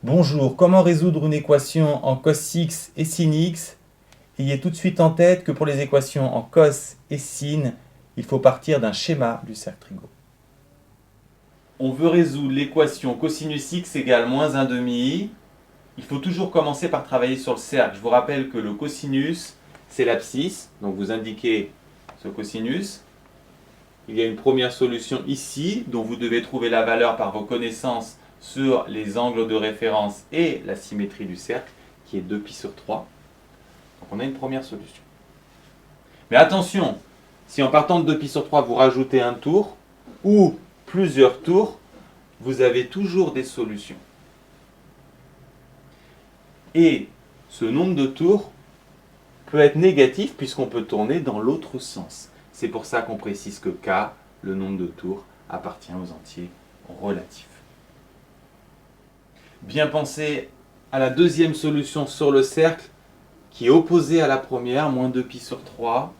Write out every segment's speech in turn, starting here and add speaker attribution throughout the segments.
Speaker 1: Bonjour, comment résoudre une équation en cos x et sin x? Ayez tout de suite en tête que pour les équations en cos et sin, il faut partir d'un schéma du cercle Trigo. On veut résoudre l'équation cosinus x égale moins 1 demi. Il faut toujours commencer par travailler sur le cercle. Je vous rappelle que le cosinus, c'est l'abscisse, donc vous indiquez ce cosinus. Il y a une première solution ici, dont vous devez trouver la valeur par vos connaissances sur les angles de référence et la symétrie du cercle, qui est 2π/3. Donc on a une première solution. Mais attention, si en partant de 2π/3, vous rajoutez un tour, ou plusieurs tours, vous avez toujours des solutions. Et ce nombre de tours peut être négatif puisqu'on peut tourner dans l'autre sens. C'est pour ça qu'on précise que K, le nombre de tours, appartient aux entiers relatifs. Bien penser à la deuxième solution sur le cercle qui est opposée à la première, moins 2π/3,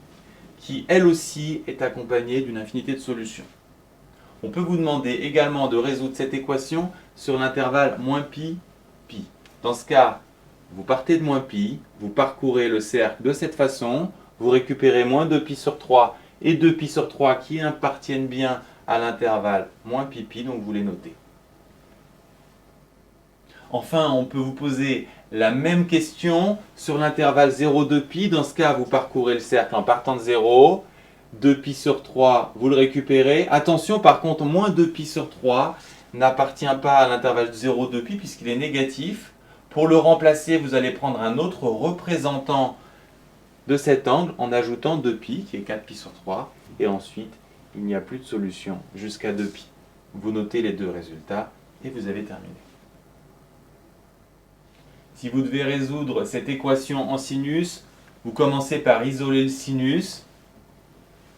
Speaker 1: qui elle aussi est accompagnée d'une infinité de solutions. On peut vous demander également de résoudre cette équation sur l'intervalle moins pi, pi. Dans ce cas, vous partez de moins pi, vous parcourez le cercle de cette façon, vous récupérez moins 2π/3 et 2π/3 qui appartiennent bien à l'intervalle moins pi, pi, donc vous les notez. Enfin, on peut vous poser la même question sur l'intervalle 0,2π. Dans ce cas, vous parcourez le cercle en partant de 0. 2π/3, vous le récupérez. Attention, par contre, moins 2π/3 n'appartient pas à l'intervalle 0,2π puisqu'il est négatif. Pour le remplacer, vous allez prendre un autre représentant de cet angle en ajoutant 2π, qui est 4π/3. Et ensuite, il n'y a plus de solution jusqu'à 2π. Vous notez les deux résultats et vous avez terminé. Si vous devez résoudre cette équation en sinus, vous commencez par isoler le sinus,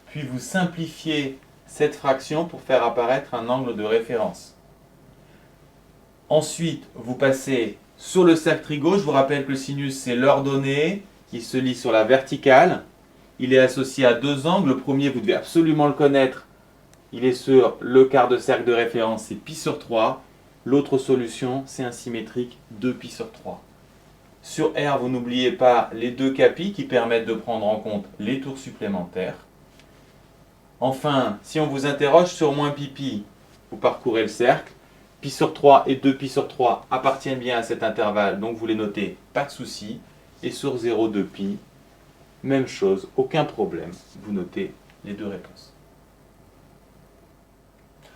Speaker 1: puis vous simplifiez cette fraction pour faire apparaître un angle de référence. Ensuite, vous passez sur le cercle Trigo. Je vous rappelle que le sinus, c'est l'ordonnée qui se lit sur la verticale. Il est associé à deux angles. Le premier, vous devez absolument le connaître. Il est sur le quart de cercle de référence, c'est π/3. L'autre solution, c'est un symétrique 2π/3. Sur R, vous n'oubliez pas les deux capis qui permettent de prendre en compte les tours supplémentaires. Enfin, si on vous interroge sur moins pi, vous parcourez le cercle. π/3 et 2π/3 appartiennent bien à cet intervalle, donc vous les notez, pas de souci. Et sur 0,2π, même chose, aucun problème, vous notez les deux réponses.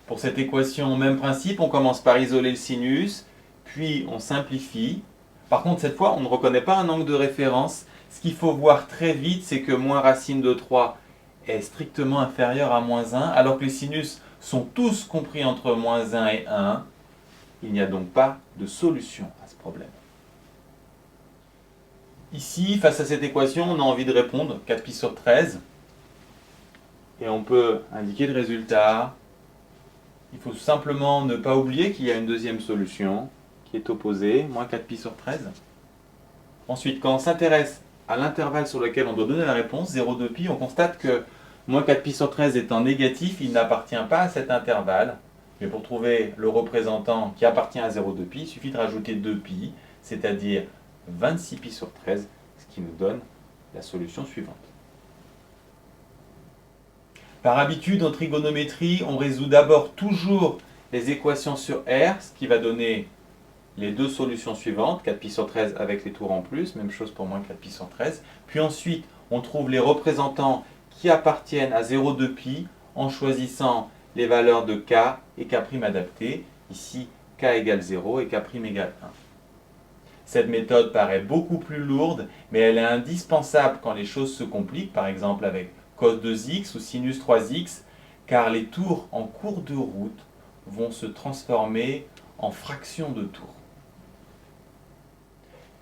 Speaker 1: Pour cette équation, même principe, on commence par isoler le sinus, puis on simplifie. Par contre, cette fois, on ne reconnaît pas un angle de référence. Ce qu'il faut voir très vite, c'est que moins racine de 3 est strictement inférieur à moins 1, alors que les sinus sont tous compris entre moins 1 et 1. Il n'y a donc pas de solution à ce problème. Ici, face à cette équation, on a envie de répondre 4π/13. Et on peut indiquer le résultat. Il faut simplement ne pas oublier qu'il y a une deuxième solution qui est opposée, moins 4π/13. Ensuite, quand on s'intéresse à l'intervalle sur lequel on doit donner la réponse, 0,2π, on constate que moins 4π/13 étant négatif, il n'appartient pas à cet intervalle. Mais pour trouver le représentant qui appartient à 0,2π, il suffit de rajouter 2π, c'est-à-dire 26π/13, ce qui nous donne la solution suivante. Par habitude, en trigonométrie, on résout d'abord toujours les équations sur R, ce qui va donner les deux solutions suivantes, 4π/13 avec les tours en plus, même chose pour moins 4π/13. Puis ensuite, on trouve les représentants qui appartiennent à 0,2π en choisissant les valeurs de K et K' adaptées. Ici, K égale 0 et K' égale 1. Cette méthode paraît beaucoup plus lourde, mais elle est indispensable quand les choses se compliquent, par exemple avec cos 2x ou sinus 3x, car les tours en cours de route vont se transformer en fractions de tours.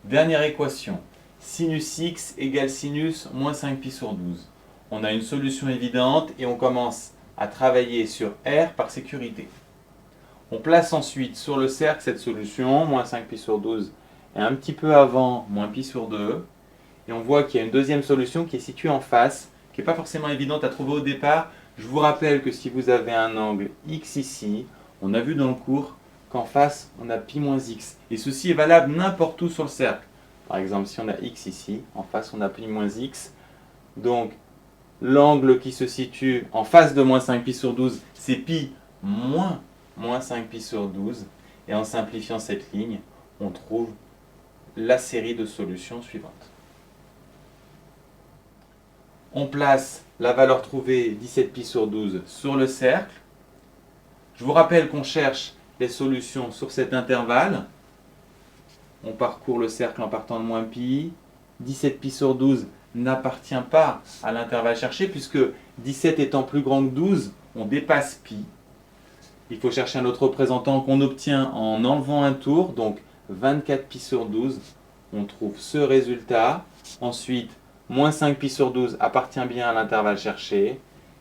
Speaker 1: Dernière équation, sinus x égale sinus moins 5π/12. On a une solution évidente et on commence à travailler sur R par sécurité. On place ensuite sur le cercle cette solution, moins 5π/12, et un petit peu avant, moins π/2. Et on voit qu'il y a une deuxième solution qui est située en face, qui n'est pas forcément évidente à trouver au départ. Je vous rappelle que si vous avez un angle x ici, on a vu dans le cours qu'en face, on a pi moins x. Et ceci est valable n'importe où sur le cercle. Par exemple, si on a x ici, en face, on a pi moins x. Donc, l'angle qui se situe en face de moins 5 pi sur 12, c'est pi moins 5 pi sur 12. Et en simplifiant cette ligne, on trouve la série de solutions suivantes. On place la valeur trouvée 17 pi sur 12 sur le cercle. Je vous rappelle qu'on cherche les solutions sur cet intervalle. On parcourt le cercle en partant de moins pi. 17 pi sur 12 n'appartient pas à l'intervalle cherché puisque 17 étant plus grand que 12, on dépasse pi. Il faut chercher un autre représentant qu'on obtient en enlevant un tour, donc 24 pi sur 12. On trouve ce résultat. Ensuite, moins 5 pi sur 12 appartient bien à l'intervalle cherché.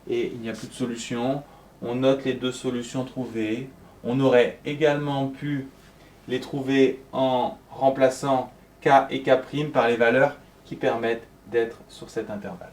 Speaker 1: Et il n'y a plus de solution. On note les deux solutions trouvées. On aurait également pu les trouver en remplaçant k et k' par les valeurs qui permettent d'être sur cet intervalle.